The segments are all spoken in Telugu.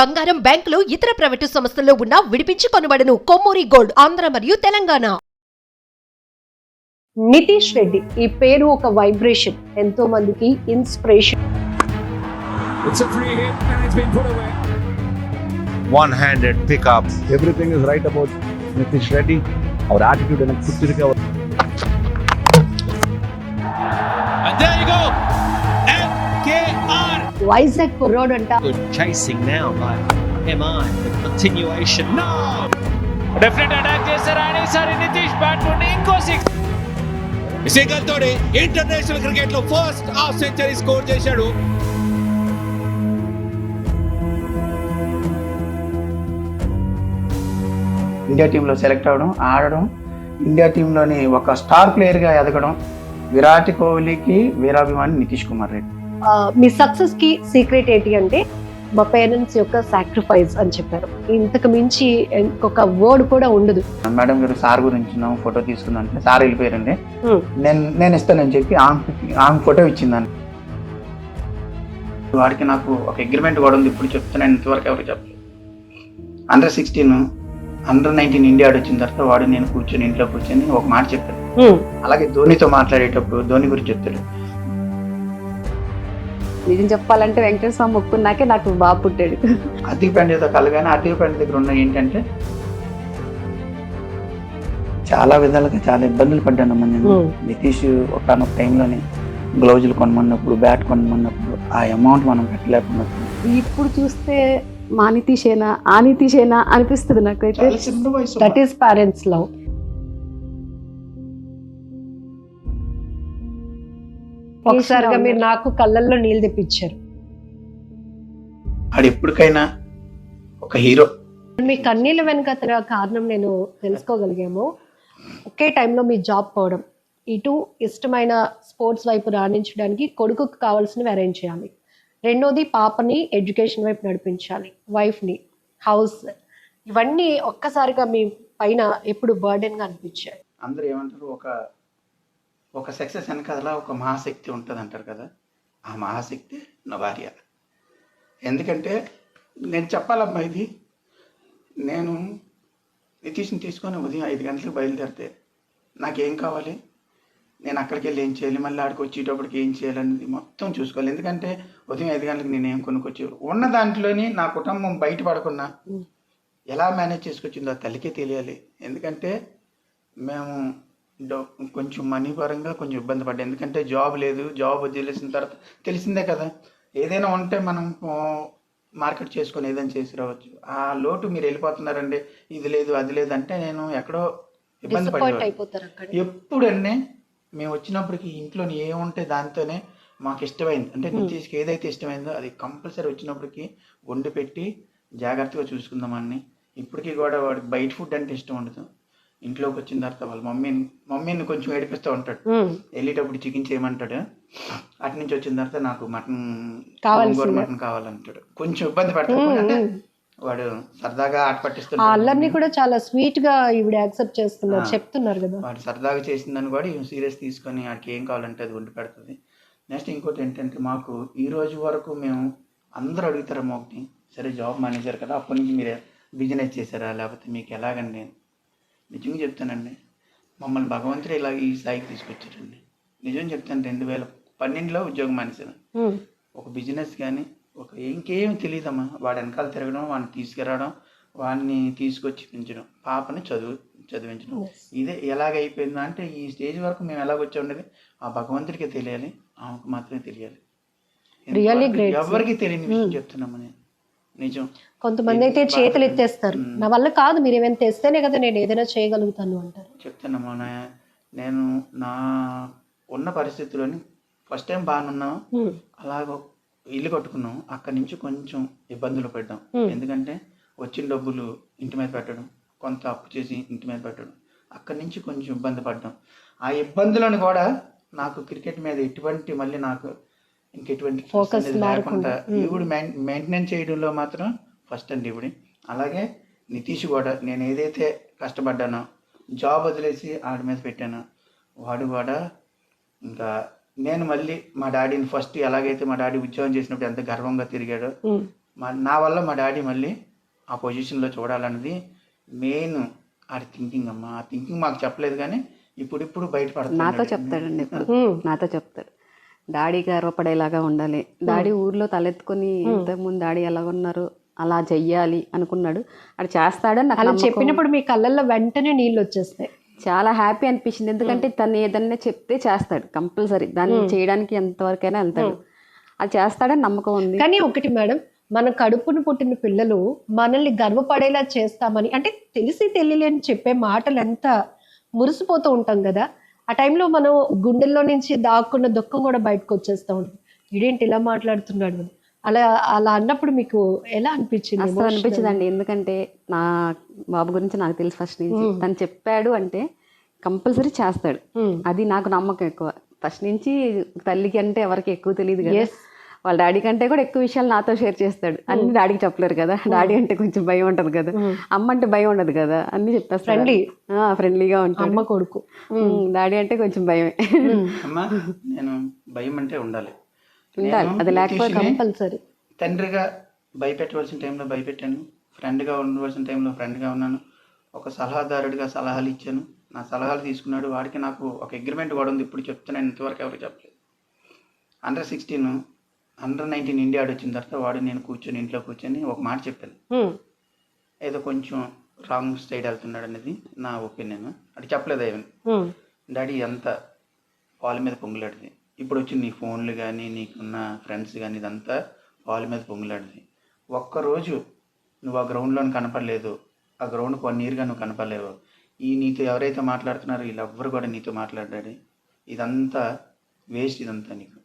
బంగారం, బ్యాంకులు, ఇతర ప్రైవేటు సంస్థల్లో ఉన్న విడిపించి కొనబడను. కొమ్మూరి గోల్డ్, ఆంధ్ర మరియు తెలంగాణ. నితీష్ రెడ్డి ఈ పేరు ఒక వైబ్రేషన్, ఎంతో మందికి inspiration. It's a free hit and it's been put away. One-handed pickup. Everything is right about Nitish Reddy. Our attitude and Kutirika. And there you go. MKR. Vizag కుర్రోడ్ అంట. Good chasing now by MI. The continuation. No. Definite attack చేశారు ఆయన ఈసారి నితీష్ బ్యాట్ నుండి ఇంకో సిక్స్. సింగల్ తోటి ఇంటర్నేషనల్ క్రికెట్ లో ఫస్ట్ హాఫ్ సెంచరీ స్కోర్ చేశాడు. ఇండియా టీంలో సెలెక్ట్ అవ్వడం, ఆడడం, ఇండియా టీంలోని ఒక స్టార్ ప్లేయర్గా ఎదగడం విరాట్ కోహ్లీకి వీరాభిమాని నితీష్ కుమార్ రెడ్డి. మీ సక్సెస్ కి సీక్రెట్ ఏంటి అంటే మా పేరెంట్స్ యొక్క సాక్రిఫైస్ అని చెప్పారు. ఇంతకు మించి ఇంకొక వర్డ్ కూడా ఉండదు. మేడం గారు సార్ గురించి ఫోటో తీసుకుందాం అంటే సార్ వెళ్ళిపోయారండి. నేను ఇస్తానని చెప్పి ఆమె ఫోటో ఇచ్చిందండి. వాడికి నాకు ఒక అగ్రిమెంట్ కూడా ఉంది, ఇప్పుడు చెప్తున్నాను, ఇంతవరకు ఎవరికి చెప్పలేదు. అండర్-16 అండర్-19 ఇండియా వచ్చిన తర్వాత వాడు నేను కూర్చొని ఇంట్లో కూర్చొని ఒక మాట చెప్పాను. అలాగే ధోనితో మాట్లాడేటప్పుడు ధోని గురించి చెప్తాడు. నిజం చెప్పాలంటే వెంకటేశ్వర స్వామి మొక్కున్నాకే నాకు బాబు పుట్టాడు. ఆర్థిక పండిత కలగానే ఆర్థిక పండిత దగ్గర ఉన్న ఏంటంటే చాలా విధాలుగా చాలా ఇబ్బందులు పడ్డానమ్మా నేను. నితీష్ ఒకనొక టైంలోనే గ్లౌజులు కొనమన్నప్పుడు, బ్యాట్ కొనమన్నప్పుడు ఆ అమౌంట్ మనం పెట్టలేకున్నప్పుడు ఇప్పుడు చూస్తే మా నితీషేనా ఆ నితీషేనా అనిపిస్తుంది నాకైతే. That is parents love. ఒకసారిగా మీరు నాకు కళ్ళల్లో నీళ్ళు తెప్పించారు. ఆడు ఎప్పటికైనా ఒక హీరో. మీ కన్నీళ్ళ వెనుక కారణం నేను తెలుసుకోగలిగాము. ఒకే టైంలో మీ జాబ్ పోవడం, ఇటు ఇష్టమైన స్పోర్ట్స్ వైపు రాణించడానికి కొడుకుకు కావాల్సినవి అరేంజ్ చేయాలి, రెండోది పాపని ఎడ్యుకేషన్ వైపు నడిపించాలి, వైఫ్ని, హౌస్, ఇవన్నీ ఒక్కసారిగా మీ పైన ఎప్పుడు బర్డెన్గా అనిపించాయి. అందరూ ఏమంటారు, ఒక సక్సెస్ వెనకాల ఒక మహాశక్తి ఉంటుంది అంటారు కదా, ఆ మహాశక్తి నా భార్య. ఎందుకంటే నేను చెప్పాలమ్మా, ఇది నేను నితీష్ని తీసుకొని ఉదయం 5 గంటలకు బయలుదేరితే నాకేం కావాలి, నేను అక్కడికి వెళ్ళి ఏం చేయాలి, మళ్ళీ ఆడికి వచ్చేటప్పటికి ఏం చేయాలనేది మొత్తం చూసుకోవాలి. ఎందుకంటే ఉదయం 5 గంటలకు నేను ఏం కొనుక్కొచ్చి ఉన్న దాంట్లోని నా కుటుంబం బయటపడకున్నా ఎలా మేనేజ్ చేసుకొచ్చిందో తల్లికే తెలియాలి. ఎందుకంటే మేము కొంచెం మనీ పరంగా కొంచెం ఇబ్బంది పడ్డా. ఎందుకంటే జాబ్ లేదు, జాబ్ వదిలేసిన తర్వాత తెలిసిందే కదా, ఏదైనా ఉంటే మనం మార్కెట్ చేసుకొని ఏదైనా చేసి రావచ్చు. ఆ లోటు మీరు వెళ్ళిపోతున్నారండి, ఇది లేదు అది లేదు అంటే నేను ఎక్కడో ఇబ్బంది పడేవాడు. ఎప్పుడన్నీ మేము వచ్చినప్పటికి ఇంట్లో ఏముంటే దాంతోనే మాకు ఇష్టమైంది, అంటే నితీష్కి ఏదైతే ఇష్టమైందో అది కంపల్సరీ వచ్చినప్పటికి వండి పెట్టి జాగ్రత్తగా చూసుకుందామని. ఇప్పటికీ కూడా వాడికి బయట ఫుడ్ అంటే ఇష్టం ఉండదు. ఇంట్లోకి వచ్చిన తర్వాత వాళ్ళ మమ్మీని కొంచెం ఏడిపిస్తూ ఉంటాడు, వెళ్ళేటప్పుడు చికెన్ చేయమంటాడు, అటు నుంచి వచ్చిన తర్వాత నాకు మటన్ కావాలంటాడు. కొంచెం ఇబ్బంది పడతాడు, అంటే వాడు సరదాగా ఆట పట్టిస్తున్నాడు. అల్లరిని కూడా చాలా స్వీట్ గా ఈవిడ యాక్సెప్ట్ చేస్తున్నారు, చెప్తున్నారు కదా. వాడు సరదాగా చేసిందని కూడా సీరియస్ తీసుకొని వాడికి ఏం కావాలంటే అది వండి పెడుతుంది. నెక్స్ట్ ఇంకోటి ఏంటంటే, మాకు ఈ రోజు వరకు మేము అందరూ అడుగుతారమ్మా ఒకటి, సరే జాబ్ మేనేజర్ కదా, అప్పటి నుంచి మీరు బిజినెస్ చేశారా లేకపోతే మీకు ఎలాగండి? నిజంగా చెప్తానండి, మమ్మల్ని భగవంతుడు ఇలా ఈ స్థాయికి తీసుకొచ్చారండి. నిజం చెప్తాను, 2012లో ఉద్యోగం మానేశాను. ఒక బిజినెస్ కానీ ఇంకేం తెలియదమ్మా, వాడు వెనకాల తిరగడం, వాడిని తీసుకురావడం, వాడిని తీసుకొచ్చి పెంచడం, పాపని చదివించడం, ఇదే ఎలాగైపోయిందా అంటే ఈ స్టేజ్ వరకు మేము ఎలాగొచ్చా ఉండేది ఆ భగవంతుడికే తెలియాలి, ఆమెకు మాత్రమే తెలియాలి. ఎవరికి తెలియని విషయం చెప్తున్నాము నేను. నిజం. కొంతమంది అయితే చేతులు ఎత్తేస్తారు, నా వల్ల కాదు, మీరు ఏమైనా తెస్తేనే కదా నేను ఏదైనా చేయగలుగుతాను అంటారు. చెప్తానమ్మా, నేను నా ఉన్న పరిస్థితుల్లోని ఫస్ట్ టైం బాగానున్నాం, అలాగ ఇల్లు కట్టుకున్నాం, అక్కడి నుంచి కొంచెం ఇబ్బందులు పడ్డాం. ఎందుకంటే వచ్చిన డబ్బులు ఇంటి మీద పెట్టడం, కొంత అప్పు చేసి ఇంటి మీద పెట్టడం, అక్కడి నుంచి కొంచెం ఇబ్బంది పడ్డాం. ఆ ఇబ్బందులను కూడా నాకు క్రికెట్ మీద ఎటువంటి మళ్ళీ నాకు ఇంకెటువంటి ఫోకస్ లేకుండా ఈవిడ మెయింటెనెన్స్ చేయడంలో మాత్రం ఫస్ట్ అండి ఈవిడ. అలాగే నితీష్ కూడా నేను ఏదైతే కష్టపడ్డానో జాబ్ వదిలేసి ఆడి మీద పెట్టానో వాడు కూడా ఇంకా నేను మళ్ళీ మా డాడీని ఫస్ట్ ఎలాగైతే మా డాడీ ఉద్యోగం చేసినప్పుడు ఎంత గర్వంగా తిరిగాడో నా వల్ల మా డాడీ మళ్ళీ ఆ పొజిషన్లో చూడాలన్నది మెయిన్ ఆడి థింకింగ్ అమ్మ. ఆ థింకింగ్ మాకు చెప్పలేదు కానీ ఇప్పుడు బయటపడుతుంది. నాతో చెప్తాడండి ఇప్పుడు నాతో చెప్తాడు డాడీ గర్వపడేలాగా ఉండాలి, డాడీ ఊర్లో తలెత్తుకొని ఇంతకుముందు డాడీ ఎలా ఉన్నారు అలా చెయ్యాలి అనుకున్నాడు, అది చేస్తాడని నాకు అలా నమ్మకం. చెప్పినప్పుడు మీ కళ్ళల్లో వెంటనే నీళ్ళు వచ్చేస్తాయి. చాలా హ్యాపీ అనిపించింది, ఎందుకంటే తను ఏదన్నా చెప్తే చేస్తాడు కంపల్సరీ, దాన్ని చేయడానికి ఎంతవరకైనా వెళ్తాడు, అది చేస్తాడని నమ్మకం ఉంది. కానీ ఒకటి మేడం, మన కడుపును పుట్టిన పిల్లలు మనల్ని గర్వపడేలా చేస్తామని అంటే తెలిసి తెలియలేని చెప్పే మాటలు ఎంత మురిసిపోతూ ఉంటాం కదా, ఆ టైంలో మనం గుండెల్లో నుంచి దాక్కున్న దుఃఖం కూడా బయటకు వచ్చేస్తూ ఉంటుంది. ఇదేంటి ఇలా మాట్లాడుతున్నాడు అని. అలా అలా అన్నప్పుడు మీకు ఎలా అనిపించింది? అసలు అనిపించదండి, ఎందుకంటే నా బాబు గురించి నాకు తెలుసు ఫస్ట్ నుంచి, తను చెప్పాడు అంటే కంపల్సరీ చేస్తాడు, అది నాకు నమ్మకం ఎక్కువ. ఫస్ట్ నుంచి తల్లికి అంటే ఎవరికి ఎక్కువ తెలియదు కదా, వాళ్ళ డాడీ కంటే కూడా ఎక్కువ విషయాలు నాతో షేర్ చేస్తాడు. అన్ని డాడీకి చెప్పలేరు కదా, డాడీ అంటే కొంచెం భయం ఉంటది కదా, అమ్మ అంటే భయం ఉండదు కదా, అన్ని చెప్పేస్తాడు. ఫ్రెండ్లీగా ఉంటాడు అమ్మ కొడుకు. డాడీ అంటే కొంచెం భయమే. అమ్మా నేను భయం అంటే ఉండాలి, అది లేకపోతే కంపల్సరీ. తండ్రిగా భయపెట్టవలసిన టైంలో భయపెట్టాను, ఫ్రెండ్గా ఉండవలసిన టైంలో ఫ్రెండ్గా ఉన్నాను, ఒక సలహాదారుడిగా సలహాలు ఇచ్చాను, నా సలహాలు తీసుకున్నాడు. వాడికి నాకు ఒక అగ్రిమెంట్ కూడా ఉంది, ఇప్పుడు చెప్తున్నాను, ఇంతవరకు ఎవరికి చెప్పలేదు. Under-16 Under-19 ఇండియా ఆడొచ్చిన తర్వాత వాడు నేను కూర్చొని ఇంట్లో కూర్చొని ఒక మాట చెప్పాను, ఏదో కొంచెం రాంగ్ సైడ్ వెళ్తున్నాడు అనేది నా ఒపీనియన్. అది చెప్పలేదు ఏమని, డాడీ ఎంత పాల మీద పొంగులాడిది, ఇప్పుడు వచ్చి నీ ఫోన్లు కానీ నీకున్న ఫ్రెండ్స్ కానీ ఇదంతా పాల మీద పొంగులాడిది. ఒక్కరోజు నువ్వు ఆ గ్రౌండ్లోని కనపడలేదు, ఆ గ్రౌండ్కి 1 yearగా నువ్వు కనపడలేవు, ఈ నీతో ఎవరైతే మాట్లాడుతున్నారో వీళ్ళెవ్వరు కూడా నీతో మాట్లాడాడు, ఇదంతా వేస్ట్, ఇదంతా నీకు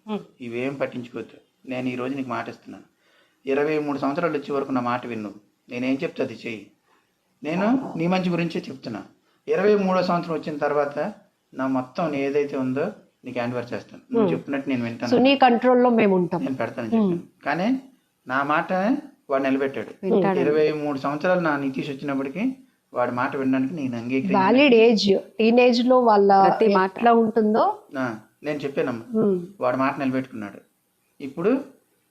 ఇవేం పట్టించుకోవద్దు. నేను ఈరోజు నీకు మాట ఇస్తున్నాను, 23 సంవత్సరాలు వచ్చే వరకు నా మాట విన్ను, నేనేం చెప్తే అది చెయ్యి, నేను నీ మంచి గురించే చెప్తున్నా. 23వ సంవత్సరం వచ్చిన తర్వాత నా మొత్తం ఏదైతే ఉందో నీకు హ్యాండ్ ఓవర్ చేస్తాను, నువ్వు చెప్పినట్టు నేను వింటాను, నీ కంట్రోల్లో మేము ఉంటాం, నేను పెడతాను చెప్పాను. కానీ నా మాట వాడు నిలబెట్టాడు. 23 సంవత్సరాలు నా నితీష్ వచ్చినప్పటికీ వాడి మాట వినడానికి నేను అంగీకరించి, వ్యాలిడ్ ఏజ్, టీనేజ్ లో వాళ్ళ ఎట్లా ఉంటుందో నేను చెప్పానమ్మా, వాడి మాట నిలబెట్టుకున్నాడు. ఇప్పుడు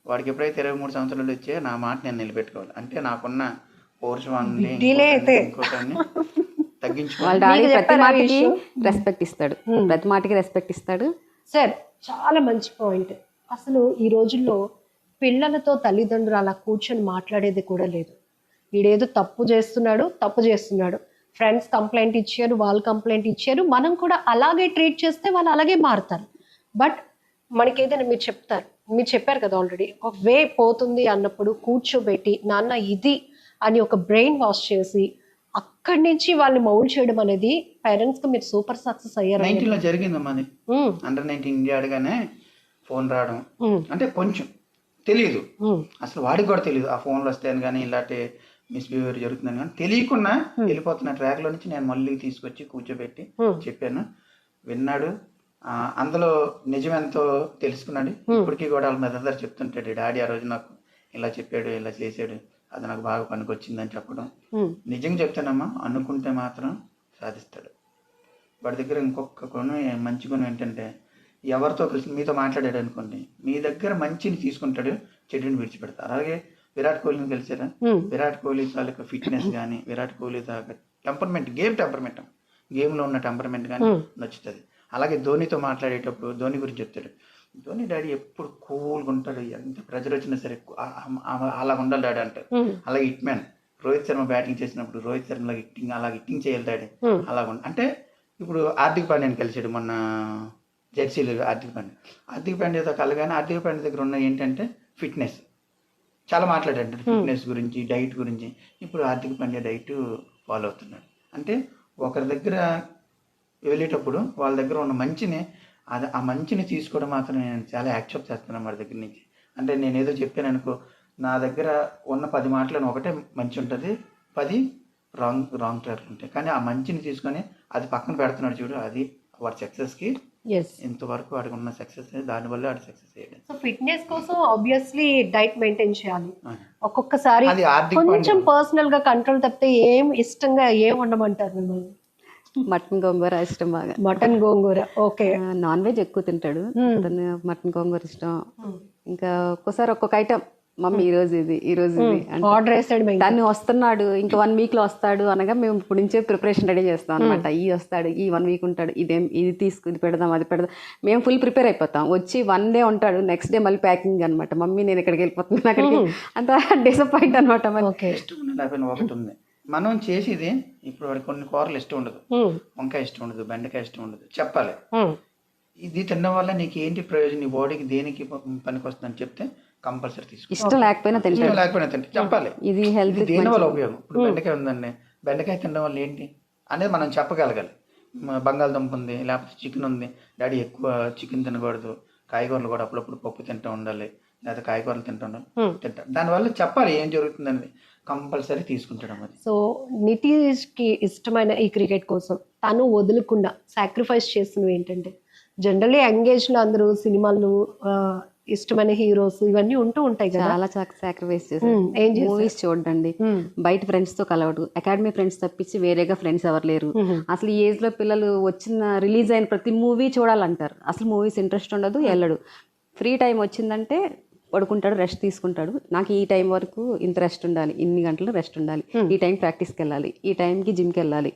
వాడికి ఎప్పుడైతే 23 సంవత్సరాలు వచ్చాయో నా మాట నేను నిలబెట్టుకోవాలి, అంటే నాకున్న పౌరుషాన్ని ఇంకోటాన్ని వాళ్ళ డాడీ ప్రతి మాటకి రెస్పెక్ట్ ఇస్తాడు, ప్రతి మాటకి రెస్పెక్ట్ ఇస్తాడు. సార్ చాలా మంచి పాయింట్. అసలు ఈ రోజుల్లో పిల్లలతో తల్లిదండ్రులు అలా కూర్చొని మాట్లాడేది కూడా లేదు. వీడేదో తప్పు చేస్తున్నాడు, ఫ్రెండ్స్ కంప్లైంట్ ఇచ్చారు, వాళ్ళు కంప్లైంట్ ఇచ్చారు, మనం కూడా అలాగే ట్రీట్ చేస్తే వాళ్ళు అలాగే మారుతారు. బట్ మనకి ఏదైనా మీరు చెప్పారు కదా ఆల్రెడీ, ఒక వే పోతుంది అన్నప్పుడు కూర్చోబెట్టి నాన్న ఇది అని ఒక బ్రెయిన్ వాష్ చేసి అక్కడి నుంచి వాళ్ళని మౌల్డ్ చేయడం అనేది పేరెంట్స్ కి మీరు సూపర్ సక్సెస్ అయ్యారు. 19లో జరిగిందమ్మా అది. Under-19 ఇండియా ఆడగానే ఫోన్ రావడం, అంటే కొంచెం తెలియదు, అసలు వాడికి కూడా తెలియదు ఆ ఫోన్లు వస్తాయని కానీ ఇలాంటి మిస్బిహేవియర్ జరుగుతుందని కానీ తెలియకుండా వెళ్ళిపోతున్న ట్రాక్లో నుంచి నేను మళ్ళీ తీసుకొచ్చి కూర్చోబెట్టి చెప్పాను, విన్నాడు. అందులో నిజమెంతో తెలుసుకున్నాడు. ఇప్పటికీ కూడా వాళ్ళ మీద అందరు చెప్తుంటాడు, డాడీ ఆ రోజు నాకు ఇలా చెప్పాడు, ఇలా చేశాడు, అది నాకు బాగా పనికొచ్చిందని చెప్పడం. నిజంగా చెప్తానమ్మా, అనుకుంటే మాత్రం సాధిస్తాడు. వాడి దగ్గర ఇంకొక గుణం, మంచి గుణం ఏంటంటే, ఎవరితో కలిసి మీతో మాట్లాడాడు అనుకోండి, మీ దగ్గర మంచిని తీసుకుంటాడు, చెడుని విడిచిపెడతాడు. అలాగే విరాట్ కోహ్లీని కలిసారా, విరాట్ కోహ్లీ తాలూకా ఫిట్నెస్ కానీ, విరాట్ కోహ్లీ తాలూకా టెంపర్మెంట్, గేమ్లో ఉన్న టెంపర్మెంట్ కానీ నచ్చుతుంది. అలాగే ధోనితో మాట్లాడేటప్పుడు ధోని గురించి చెప్తాడు, ధోని డాడీ ఎప్పుడు కూల్గా ఉంటాడు, ఎంత ప్రెజర్ వచ్చినా సరే అలా ఉండాలి డాడీ అంటారు. అలాగే hit man Rohit Sharma batting చేసినప్పుడు రోహిత్ శర్మ హిట్టింగ్ చేయాలి డాడీ అలా అంటే ఇప్పుడు హార్దిక్ పాండ్యాని కలిసాడు మొన్న జెర్సీలో. హార్దిక్ పాండ్యాతో కలగానే హార్దిక్ పాండ్యా దగ్గర ఉన్న ఏంటంటే ఫిట్నెస్, చాలా మాట్లాడాడు ఫిట్నెస్ గురించి, డైట్ గురించి. ఇప్పుడు హార్దిక్ పాండ్యా డైట్ ఫాలో అవుతున్నాడు. అంటే ఒకరి దగ్గర వెళ్ళేటప్పుడు వాళ్ళ దగ్గర ఉన్న మంచిని, ఆ మంచిని తీసుకోవడం మాత్రం నేను చాలా యాక్సెప్ట్ చేస్తున్నాను వాడి దగ్గర నుంచి. అంటే నేను ఏదో చెప్పాను అనుకో, నా దగ్గర ఉన్న 10 మాటలను ఒకటే మంచి ఉంటుంది, 10 రాంగ్ ట్రాక్లు ఉంటాయి. కానీ ఆ మంచిని తీసుకొని అది పక్కన పెడుతున్నాడు చూడు, అది వాడి సక్సెస్కి ఇంతవరకు వాడికి ఉన్న సక్సెస్, దానివల్ల వాడి సక్సెస్ అయ్యాడు. సో ఫిట్నెస్ కోసం ఆబ్వియస్లీ డైట్ మెయింటైన్ చేయాలి. ఒక్కొక్కసారి కొంచెం పర్సనల్ గా కంట్రోల్ తప్పితే ఏం ఉండమంటారు మిమ్మల్ని? మటన్ గోంగూర ఇష్టం బాగా. మటన్ గోంగూర, ఓకే. నాన్ వెజ్ ఎక్కువ తింటాడు, మటన్ గోంగూర ఇష్టం. ఇంకా ఒక్కోసారి ఒక్కొక్క ఐటమ్ మమ్మీ ఈ రోజు ఇది అంటే ఆర్డర్ వేసాడు మేము. తను వస్తున్నాడు ఇంకా 1 week లో వస్తాడు అనగా మేము ఇప్పుడు నుంచే ప్రిపరేషన్ రెడీ చేస్తాం అనమాట. ఈ వస్తాడు, ఈ 1 week ఉంటాడు, ఇది తీసుకు, ఇది పెడదాం, అది పెడదాం, మేము ఫుల్ ప్రిపేర్ అయిపోతాం. వచ్చి 1 day ఉంటాడు, నెక్స్ట్ డే మళ్ళీ ప్యాకింగ్ అనమాట. మమ్మీ నేను ఇక్కడికి వెళ్ళిపోతున్నాను, అక్కడికి, అంత డిసప్పాయింట్ అనమాట. ఓకే. ఇష్టం ఉండదు ఒకటి ఉంది, మనం చేసేది ఇప్పుడు వాడికి కొన్ని కూరలు ఇష్టం ఉండదు, వంకాయ ఇష్టం ఉండదు, బెండకాయ ఇష్టం ఉండదు, చెప్పాలి ఇది తినడం వల్ల నీకు ఏంటి ప్రయోజనం, నీ బాడీకి దేనికి పనికి వస్తుందని చెప్తే కంపల్సరీ తీసుకో. ఇష్టం లేకపోయినా తింటే చెప్పాలి ఇది హెల్త్ దేని వల్ల ఉపయోగం. ఇప్పుడు బెండకాయ ఉందండి, బెండకాయ తినడం వల్ల ఏంటి అనేది మనం చెప్పగలగాలి. బంగాళదుంప ఉంది, లేకపోతే చికెన్ ఉంది, డాడీ ఎక్కువ చికెన్ తినకూడదు, కాయగూరలు కూడా అప్పుడప్పుడు పప్పు తింటూ ఉండాలి, లేకపోతే కాయగూరలు తింటూ ఉండాలి, తింటాం. దానివల్ల చెప్పాలి ఏం జరుగుతుందని, కంపల్సరీ తీసుకుంటాడు. అది సో నితీష్కి ఇష్టమైన ఈ క్రికెట్ కోసం తను వదులుకుండా సాక్రిఫైస్ చేస్తున్నవి ఏంటంటే, జనరల్లీ యంగేజ్లో అందరూ సినిమాలు, ఇష్టమైన హీరోస్ ఇవన్నీ ఉంటూ ఉంటాయి కదా, చాలా సాక్రిఫైస్ చేశారు. మూవీస్ చూడండి, బయట ఫ్రెండ్స్ తో కలవడు, అకాడమీ ఫ్రెండ్స్ తప్పించి వేరేగా ఫ్రెండ్స్ ఎవరు లేరు. అసలు ఈ ఏజ్ లో పిల్లలు రిలీజ్ అయిన ప్రతి మూవీ చూడాలంటారు, అసలు మూవీస్ ఇంట్రెస్ట్ ఉండదు, వెళ్ళడు. ఫ్రీ టైం వచ్చిందంటే పడుకుంటాడు, రెస్ట్ తీసుకుంటాడు. నాకు ఈ టైం వరకు ఇంత రెస్ట్ ఉండాలి, ఇన్ని గంటలు రెస్ట్ ఉండాలి, ఈ టైం ప్రాక్టీస్కి వెళ్ళాలి, ఈ టైంకి జిమ్కి వెళ్ళాలి,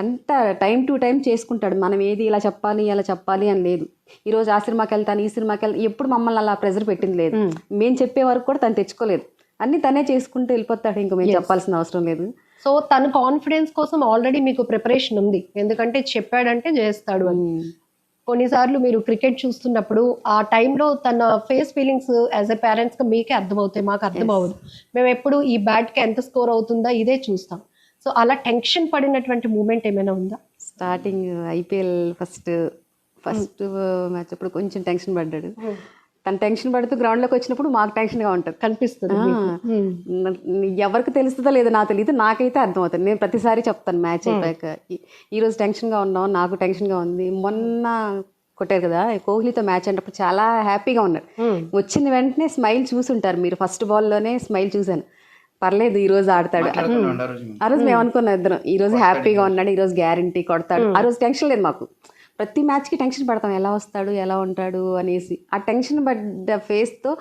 అంత టైం టు టైం చేసుకుంటాడు. మనం ఏది ఇలా చెప్పాలి అలా చెప్పాలి అని లేదు. ఈరోజు ఆ సినిమాకి వెళ్తాను, ఈ సినిమాకి వెళ్తాను, ఎప్పుడు మమ్మల్ని అలా ప్రెజర్ పెట్టింది లేదు. మేము చెప్పే వరకు కూడా తను తెచ్చుకోలేదు, అన్ని తనే చేసుకుంటూ వెళ్ళిపోతాడు, ఇంకా మేము చెప్పాల్సిన అవసరం లేదు. సో తన కాన్ఫిడెన్స్ కోసం ఆల్రెడీ మీకు ప్రిపరేషన్ ఉంది, ఎందుకంటే చెప్పాడంటే చేస్తాడు అని. కొన్నిసార్లు మీరు క్రికెట్ చూస్తున్నప్పుడు ఆ టైంలో తన ఫేస్ ఫీలింగ్స్ యాజ్ ఎ పేరెంట్స్గా మీకే అర్థమవుతాయి, మాకు అర్థం అవ్వదు. మేము ఎప్పుడు ఈ బ్యాట్కి ఎంత స్కోర్ అవుతుందా ఇదే చూస్తాం. సో అలా టెన్షన్ పడినటువంటి మూమెంట్ ఏమైనా ఉందా? స్టార్టింగ్ ఐపీఎల్ ఫస్ట్ మ్యాచ్ అప్పుడు కొంచెం టెన్షన్ పడ్డాడు. తను టెన్షన్ పడుతూ గ్రౌండ్లోకి వచ్చినప్పుడు మాకు టెన్షన్గా ఉంటుంది, కనిపిస్తుంది. ఎవరికి తెలుస్తుందో లేదో నాకు తెలియదు, నాకైతే అర్థమవుతుంది. నేను ప్రతిసారి చెప్తాను మ్యాచ్ అయిపోయాక, ఈరోజు టెన్షన్గా ఉన్నాం, నాకు టెన్షన్గా ఉంది. మొన్న కొట్టారు కదా కోహ్లీతో మ్యాచ్ అంటే చాలా హ్యాపీగా ఉన్నారు. వచ్చిన వెంటనే స్మైల్ చూసుంటారు మీరు, ఫస్ట్ బాల్లోనే స్మైల్ చూశాను. పర్లేదు ఈ రోజు ఆడతాడు. ఆ రోజు మేము అనుకున్నాం ఇద్దరం, ఈ రోజు హ్యాపీగా ఉన్నాడు, ఈ రోజు గ్యారంటీ కొడతాడు. ఆ రోజు టెన్షన్ లేదు మాకు. ప్రతి మ్యాచ్కి టెన్షన్ పడతాం, ఎలా వస్తాడు ఎలా ఉంటాడు అనేసి. ఆ టెన్షన్ పడ్డ ఫేస్తో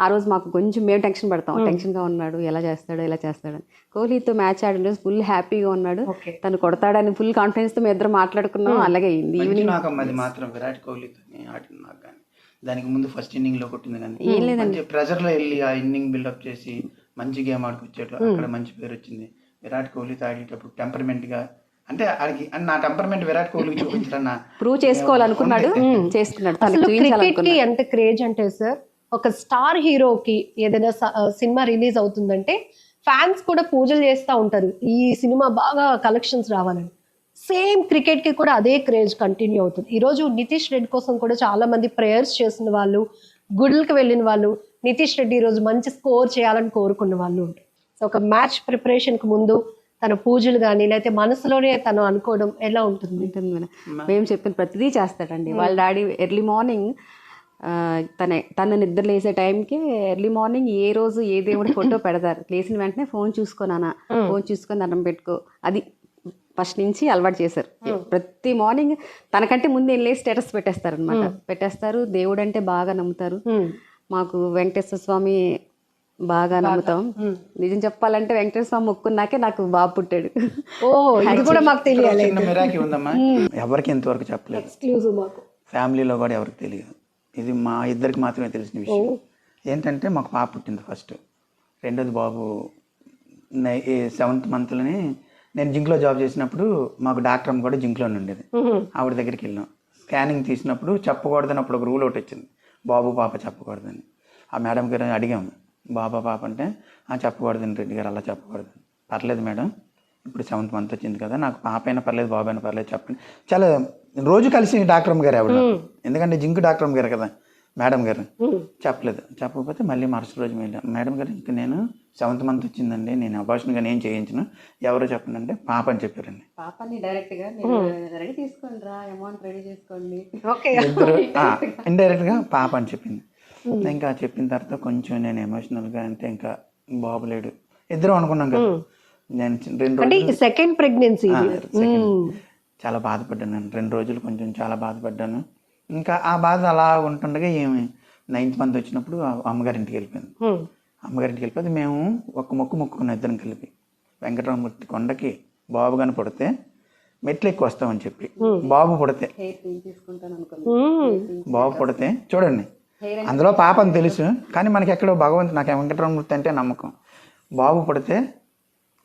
ఆ రోజు మాకు కొంచెం మేము టెన్షన్ పడతాం, టెన్షన్గా ఉన్నాడు, ఎలా చేస్తాడు ఎలా చేస్తాడని. కోహ్లీతో మ్యాచ్ ఆడిన రోజు ఫుల్ హ్యాపీగా ఉన్నాడు, తను కొడతాడని ఫుల్ కాన్ఫిడెన్స్తో మేము ఇద్దరం మాట్లాడుకున్నాం. అలాగే అయింది ఈవినింగ్. అది మాత్రం విరాట్ కోహ్లీతో ఆడిన నాకు కానీ దానికి ముందు ఫస్ట్ ఇన్నింగ్ లో కొట్టింది కానీ ఏం లేదండి, ప్రెజర్ లో వెళ్ళి ఆ ఇన్నింగ్ బిల్డప్ చేసి మంచి గేమ్ ఆడుకొచ్చేట్లు అక్కడ మంచి పేరు వచ్చింది. విరాట్ కోహ్లీతో ఆడేటప్పుడు టెంపర్మెంట్ గా, అంటే నా టెంపర్మెంట్ విరాట్ కోహ్లీకి చూపించాలన్న ప్రూవ్ చేసుకోవాలనుకున్నాడు, చేసుకున్నాడు. క్రికెట్ కి ఎంత క్రేజ్ అంటే సార్, ఒక స్టార్ హీరోకి ఏదైనా సినిమా రిలీజ్ అవుతుందంటే ఫ్యాన్స్ కూడా పూజలు చేస్తూ ఉంటారు, ఈ సినిమా బాగా కలెక్షన్స్ రావాలని. సేమ్ క్రికెట్ కి కూడా అదే క్రేజ్ కంటిన్యూ అవుతుంది. ఈరోజు నితీష్ రెడ్డి కోసం కూడా చాలా మంది ప్రేయర్స్ చేసిన వాళ్ళు, గుడులకు వెళ్ళిన వాళ్ళు, నితీష్ రెడ్డి ఈరోజు మంచి స్కోర్ చేయాలని కోరుకున్న వాళ్ళు ఉంటారు. సో ఒక మ్యాచ్ ప్రిపరేషన్కి ముందు తన పూజలు కానీ లేకపోతే మనసులోనే తను అనుకోవడం ఎలా ఉంటుంది? మేము చెప్పిన ప్రతిదీ చేస్తాడండి. వాళ్ళ డాడీ ఎర్లీ మార్నింగ్ తను నిద్ర లేసే టైంకి ఎర్లీ మార్నింగ్ ఏ రోజు ఏ దేవుడి ఫోటో పెడతారు, లేచిన వెంటనే ఫోన్ చూసుకోనా, ఫోన్ చూసుకొని దండం పెట్టుకో, అది ఫస్ట్ నుంచి అలవాటు చేశారు. ప్రతి మార్నింగ్ తనకంటే ముందు వెళ్ళి స్టేటస్ పెట్టేస్తారు అనమాట, పెట్టేస్తారు. దేవుడు అంటే బాగా నమ్ముతారు. మాకు వెంకటేశ్వర స్వామి బాగా నమ్ముతాం. నిజం చెప్పాలంటే వెంకటేశ్వర స్వామి మొక్కున్నాకే నాకు బాబు పుట్టాడు. ఇది కూడా మాకు తెలియాలి. మిరాకి ఉందమ్మా, ఎవరికి ఎంతవరకు చెప్పలేదు, ఫ్యామిలీలో కూడా ఎవరికి తెలియదు. ఇది మా ఇద్దరికి మాత్రమే తెలిసిన విషయం. ఏంటంటే మాకు పాప పుట్టింది ఫస్ట్, రెండోది బాబు 7th monthలోనే. నేను జింక్లో జాబ్ చేసినప్పుడు మాకు డాక్టర్ అమ్మ కూడా జింక్లోనే ఉండేది. ఆవిడ దగ్గరికి వెళ్ళాం, స్కానింగ్ తీసినప్పుడు చెప్పకూడదని అప్పుడు ఒక రూల్ ఒకటి వచ్చింది, బాబు పాప చెప్పకూడదని. ఆ మేడం గారు అడిగాము, బాబా పాప అంటే చెప్పకూడదని రెడ్డి గారు, అలా చెప్పకూడదు. పర్లేదు మేడం, ఇప్పుడు 7th month వచ్చింది కదా, నాకు పాప అయినా పర్లేదు బాబు అయినా పర్లేదు చెప్పండి. చాలా రోజు కలిసి డాక్టర్ అమ్మ గారు ఆవిడ, ఎందుకంటే జింక్ డాక్టర్ అమ్మ గారు కదా మేడం గారు. చెప్పలేదు, చెప్పకపోతే మళ్ళీ మరుసటి రోజు మేడం గారు, ఇంక నేను 7th month వచ్చిందండి, నేను అబార్షన్ గా నేను చేయించను, ఎవరో చెప్పండి అంటే పాప అని చెప్పారండి. పాపని డైరెక్ట్ గా రెడీ చేసుకోండి రా, అమౌంట్ రెడీ చేసుకోండి, ఇండైరెక్ట్ గా పాప అని చెప్పింది. ఇంకా చెప్పిన తర్వాత కొంచెం నేను ఎమోషనల్ గా, అంటే ఇంకా బాబు లేడు, ఇద్దరం అనుకున్నాం కదా. నేను 2 రోజులు సెకండ్ ప్రెగ్నెన్సీ చాలా బాధపడ్డాను, 2 రోజులు కొంచెం చాలా బాధపడ్డాను. ఇంకా ఆ బాధ అలా ఉంటుండగా ఏమి 9th month వచ్చినప్పుడు అమ్మగారి ఇంటికి వెళ్ళిపోయింది. అమ్మగారింటికి వెళ్ళిపోతే మేము ఒక మొక్కుకున్న ఇద్దరం కలిపి వెంకటరామమూర్తి కొండకి బాబు కానీ పుడితే మెట్లు ఎక్కువ వస్తామని చెప్పి బాబు పుడితే తీసుకుంటాను అనుకున్నాను. బాబు పుడితే చూడండి అందులో పాప అని తెలుసు కానీ మనకి ఎక్కడో భగవంతుడు నాకు వెంకటరామమూర్తి అంటే నమ్మకం. బాబు పుడితే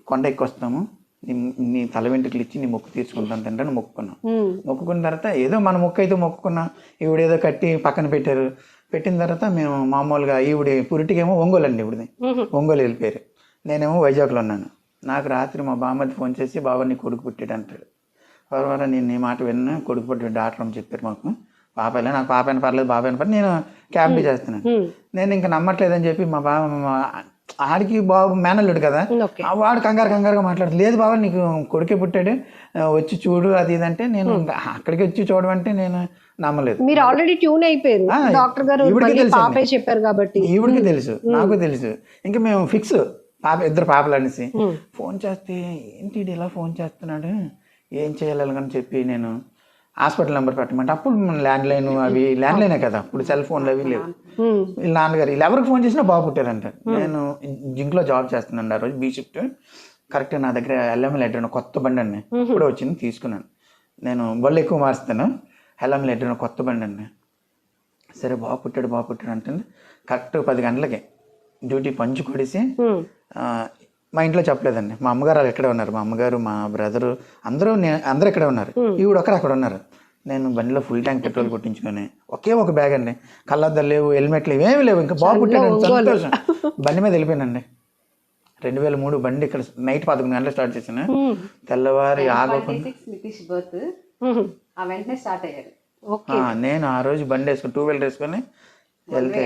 కొండ ఎక్కువ వస్తాము, నీ తల వెంట్రుకలు ఇచ్చి నీ మొక్కు తీర్చుకుంటాను తండ్రి అని మొక్కుకున్నాం. మొక్కుకున్న తర్వాత ఏదో మన మొక్కు అయితే మొక్కుకున్నాం. ఈవిడేదో కట్టి పక్కన పెట్టారు. పెట్టిన తర్వాత మేము మామూలుగా ఈవిడి పురిటికేమో ఒంగోలు అండి, ఈవిడిది ఒంగోలు వెళ్ళిపోయారు. నేనేమో వైజాగ్లో ఉన్నాను. నాకు రాత్రి మా బామ్మది ఫోన్ చేసి బాబా నీ కొడుకు పుట్టాడు అంటాడు. పర్వాలేదు నేను నీ మాట విన్నా, కొడుకు పుట్టాడు డాక్టర్ అని చెప్పారు మాకు. పాప నాకు పాప అయినా పర్లేదు బాబా అయినా పర్లేదు, నేను క్యాబ్ చేస్తున్నాను. నేను ఇంకా నమ్మట్లేదని చెప్పి మా బాబా ఆడికి బాబు మేనల్లుడు కదా, వాడు కంగారుగా మాట్లాడుతుంది. లేదు బాబా నీకు కొడుకే పుట్టాడు వచ్చి చూడు అది ఇదంటే నేను అక్కడికి వచ్చి చూడమంటే నేను నమ్మలేదు. మీరు ఆల్రెడీ ట్యూన్ అయిపోయారు, డాక్టర్ గారు పాపే చెప్పారు కాబట్టి. ఈవిడికి తెలుసు, నాకు తెలుసు. ఇంకా మేము ఫిక్స్ పాప, ఇద్దరు పాపలు అనేసి. ఫోన్ చేస్తే ఏంటి ఇలా ఫోన్ చేస్తున్నాడు, ఏం చేయాలి అని చెప్పి నేను హాస్పిటల్ నెంబర్ పెట్టమంటే అప్పుడు ల్యాండ్లైన్ అవి ల్యాండ్లైనే కదా అప్పుడు, సెల్ ఫోన్లు అవి లేవు. వీళ్ళ నాన్నగారు వీళ్ళు ఎవరికి ఫోన్ చేసినా బాబు పుట్టారంట. నేను జింక్లో జాబ్ చేస్తున్నాను ఆ రోజు, బీ షిఫ్ట్. కరెక్ట్గా నా దగ్గర ఎల్ఎం లెటర్ కొత్త బండి అండి ఇప్పుడు వచ్చింది, తీసుకున్నాను. నేను బళ్ళు ఎక్కువ మారుస్తాను. ఎల్ఎం లెటర్ కొత్త బండి అండి. సరే బాబు పుట్టాడు అంటే కరెక్ట్ 10 గంటలకి డ్యూటీ పంచి కొడిసి మా ఇంట్లో చెప్పలేదండి. మా అమ్మగారు వాళ్ళు ఎక్కడే ఉన్నారు, మా అమ్మగారు మా బ్రదరు అందరూ ఇక్కడే ఉన్నారు. ఈవిడ ఒకరు అక్కడ ఉన్నారు. నేను బండిలో ఫుల్ ట్యాంక్ పెట్రోల్ కొట్టించుకొని ఒకే ఒక బ్యాగ్ అండి, కళ్ళద్దాలు లేవు, హెల్మెట్లు ఏమీ లేవు, ఇంకా బాబు పుట్టాడు సంతోషం. బండి మీద వెళ్ళిపోయానండి. 2003 బండి ఇక్కడ నైట్ 11 గంటలు స్టార్ట్ చేశాను. తెల్లవారి ఆగకుండా నేను ఆ రోజు బండి వేసుకుని 2 వీలర్ వేసుకొని వెళ్తే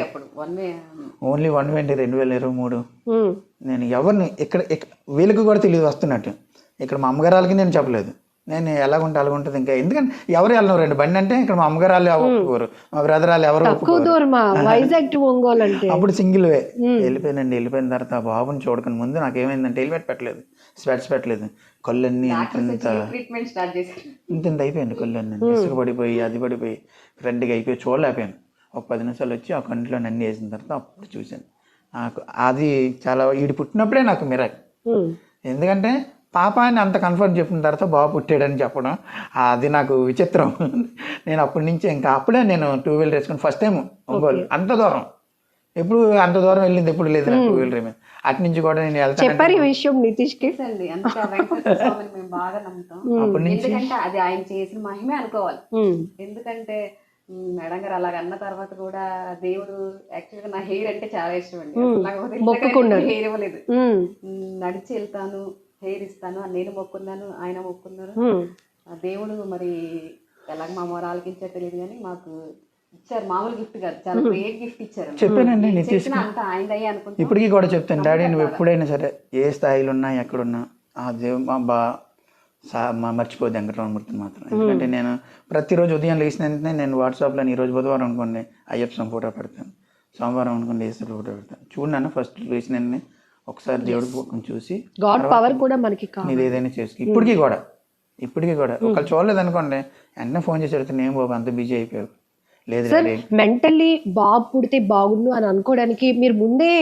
ఓన్లీ 120 2023. నేను ఎవరిని ఇక్కడ వీళ్ళకి కూడా తెలియదు వస్తున్నట్టు. ఇక్కడ మా అమ్మగారు వాళ్ళకి నేను చెప్పలేదు. నేను ఎలాగుంటే అలాగుంటుంది. ఇంకా ఎందుకంటే ఎవరు వెళ్ళను రండి బండి అంటే ఇక్కడ మా అమ్మగారు వాళ్ళు ఒప్పుకోరు, మా బ్రదర్ వాళ్ళు ఎవరు అప్పుడు సింగిల్ వే వెళ్ళిపోయానండి. వెళ్ళిపోయిన తర్వాత బాబుని చూడకుండా ముందు నాకు ఏమైందంటే హెల్మెట్ పెట్టలేదు, స్వెట్స్ పెట్టలేదు, కళ్ళన్నీ ఇంత అయిపోయింది. కళ్ళన్నీ ఇసుక పడిపోయి అది పడిపోయి ఫ్రెండ్గా అయిపోయి చూడలేకపోయాను. ఒక 10 నిమిషాలు వచ్చి ఆ కంటిలో నన్ను వేసిన తర్వాత అప్పుడు చూశాను. నాకు అది చాలా ఈడు పుట్టినప్పుడే నాకు మిరాక్. ఎందుకంటే పాప అని అంత కన్ఫర్మ్ చెప్పిన తర్వాత బాబు పుట్టాడని చెప్పడం అది నాకు విచిత్రం. నేను అప్పటి నుంచి ఇంకా అప్పుడే నేను 2 వీలర్ వేసుకుని ఫస్ట్ టైం ఒంగోలు. అంత దూరం ఎప్పుడు అంత దూరం వెళ్ళింది ఎప్పుడు లేదు నాకు 2 వీలర్ మీద. అటు నుంచి కూడా నేను వెళ్తాను. చెప్పారు ఈ విషయం నితీష్కి. బాగా నమ్ముతాం. అప్పటి నుంచి అది ఆయన చేసిన మహిమే అనుకోవాలి. ఎందుకంటే మేడం గారు అలాగ అన్న తర్వాత కూడా దేవుడు యాక్చువల్గా నా హెయిర్ అంటే చాలా ఇష్టం అండి. హెయిర్ ఇవ్వలేదు, నడిచి వెళ్తాను హెయిర్ ఇస్తాను అని నేను మొక్కున్నాను, ఆయన మొక్కున్నారు. దేవుడు మరి ఎలాగ మా మొరాలకి ఇచ్చా తెలియదు కానీ మాకు ఇచ్చారు. మామూలు గిఫ్ట్ కాదు, చాలా గ్రేట్ గిఫ్ట్ ఇచ్చారు. చెప్పానండి నితీష్ అంత ఆయనదయ్యా అనుకుంటా. ఇప్పటికీ కూడా చెప్తాను డాడీ నువ్వు ఎప్పుడైనా సరే ఏ స్థాయిలో ఉన్నా ఎక్కడున్నా ఆ దేవుడు మర్చిపోద్ది వెంకటరామమూర్తిని మాత్రం. ఎందుకంటే నేను ప్రతిరోజు ఉదయం లేచిన వెంటనే నేను వాట్సాప్లో ఈరోజు బుధవారం అనుకోండి అయ్యప్ప స్వామి ఫోటో పెడతాను, సోమవారం అనుకోండి ఏసు ఫోటో పెడతాను. చూడన్నాను ఫస్ట్ లేచిన వెంటనే ఒకసారి దేవుడి ముఖం చూసి గాడ్ పవర్ కూడా మనకి నీది ఏదైనా చేసుకు. ఇప్పటికీ కూడా ఒకళ్ళు చూడలేదు అనుకోండి వెంటనే ఫోన్ చేసి అడుగుతాను ఏం బాబు అంత బిజీ అయిపోయావు. లేదు మెంటల్లీ బాబు పుడితే బాగుండు అని అనుకోవడానికి మీరు ముందే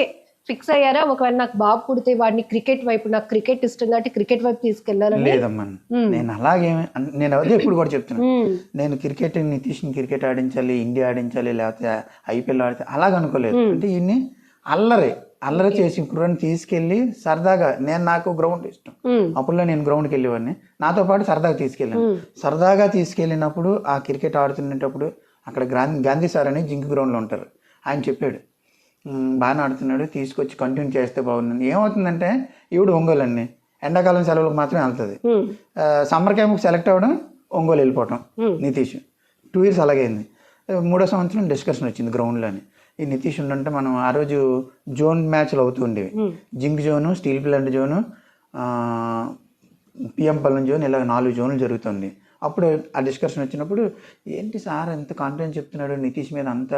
ఫిక్స్ అయ్యారా? ఒకవేళ నాకు బాబు పుడితే వాడిని క్రికెట్ వైపు, నాకు క్రికెట్ ఇష్టం కాబట్టి క్రికెట్ వైపు తీసుకెళ్లాలని. లేదమ్మా నేను అలాగే నేను అదే ఎప్పుడు కూడా చెప్తున్నాను. నేను క్రికెట్ నితీష్ని క్రికెట్ ఆడించాలి, ఇండియా ఆడించాలి, లేకపోతే ఐపీఎల్ ఆడితే అలాగ అనుకోలేదు. అంటే ఈయన్ని అల్లరి చేసి ఇప్పుడు తీసుకెళ్ళి సరదాగా నాకు గ్రౌండ్ ఇష్టం. అప్పుడులో నేను గ్రౌండ్కి వెళ్ళేవాడిని, నాతో పాటు సరదాగా తీసుకెళ్ళాను. సరదాగా తీసుకెళ్ళినప్పుడు ఆ క్రికెట్ ఆడుతున్నప్పుడు అక్కడ గాంధీ సార్ అని జింక్ గ్రౌండ్లో ఉంటారు, ఆయన చెప్పాడు బాగా ఆడుతున్నాడు తీసుకొచ్చి కంటిన్యూ చేస్తే బాగుంది. ఏమవుతుందంటే ఈవిడ ఒంగోలు అండి ఎండాకాలం సెలవులకు మాత్రమే వెళ్తుంది. సమ్మర్ క్యాంప్కి సెలెక్ట్ అవ్వడం, ఒంగోలు వెళ్ళిపోవడం. నితీష్ 2 years అలాగైంది. 3వ సంవత్సరం డిస్కషన్ వచ్చింది గ్రౌండ్లోని. ఈ నితీష్ ఉండంటే మనం ఆ రోజు జోన్ మ్యాచ్లు అవుతూ ఉండేవి. Zinc zone, steel plant zone, PM Palem zone, ఇలా 4 జోన్లు జరుగుతుంది. అప్పుడు ఆ డిస్కషన్ వచ్చినప్పుడు ఏంటి సార్ ఎంత కాన్ఫిడెన్స్ చెప్తున్నాడు నితీష్ మీద, అంత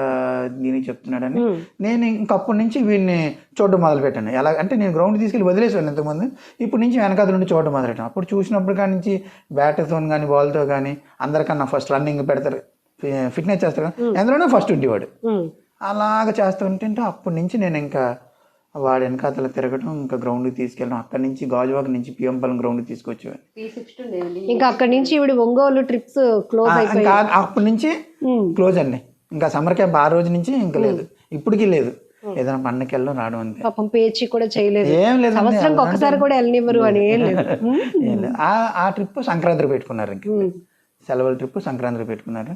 దీనికి చెప్తున్నాడు అని నేను ఇంకప్పటి నుంచి వీడిని చూడడం మొదలుపెట్టాను. ఎలా అంటే నేను గ్రౌండ్ తీసుకెళ్ళి వదిలేసాను ఇంతకుముందు, ఇప్పుడు నుంచి వెనకాల నుండి చూడడం మొదలెట్టాను. అప్పుడు చూసినప్పుడు కానీ నుంచి బ్యాట్తో కానీ బాల్తో కానీ అందరికన్నా ఫస్ట్ రన్నింగ్ పెడతారు, ఫిట్నెస్ చేస్తారు, ఎందులోనే ఫస్ట్ ఉండేవాడు. అలాగ చేస్తూ ఉంటే అప్పటి నుంచి నేను ఇంకా వాడు వెనకాతల తిరగడం, ఇంకా గ్రౌండ్కి తీసుకెళ్ళడం, అక్కడి నుంచి గాజువాక నుంచి పిఎంపాలెం గ్రౌండ్కి తీసుకొచ్చేవాడు. ఇంకా అక్కడి నుంచి ఇవిడ ఒంగోలు ట్రిప్స్ క్లోజ్ అయిపోయి ఇంకా అప్పటి నుంచి క్లోజ్ అండి. ఇంకా సమ్మర్ క్యాంప్ ఆ రోజు నుంచి ఇంకా లేదు, ఇప్పటికీ లేదు. ఏదైనా పండగకి వెళ్ళడం రావడం అంతే. పాపం పేచి కూడా చేయలేదు, ఏం లేదు, సంవత్సరంకి ఒక్కసారి కూడా వెళ్ళనివ్వరు అని ఏం లేదు. ఏం లేదు. ఆ ట్రిప్ సంక్రాంతికి పెట్టుకున్నారు, ఇంక సెలవుల ట్రిప్ సంక్రాంతికి పెట్టుకున్నారు.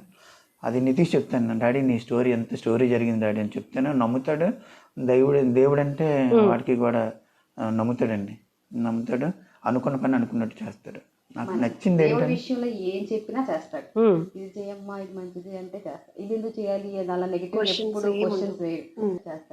అది నితీష్ చెప్తాను, డాడీ నీ స్టోరీ ఎంత స్టోరీ జరిగింది డాడీ అని చెప్తాను. నమ్ముతాడు. దేవుడు అంటే వాడికి కూడా నమ్ముతాడండి, నమ్ముతాడు. అనుకున్న పని అనుకున్నట్టు చేస్తాడు. నాకు నచ్చింది ఏంటంటే విషయంలో ఏం చెప్పినా చేస్తాడు. ఇది చేయమ్మా, ఇది మంచిది అంటే చేస్తాడు. ఇది ఎందుకు చేయాలి, అలా నెగిటివ్ ఎప్పుడు క్వశ్చన్స్ చేస్తాడు.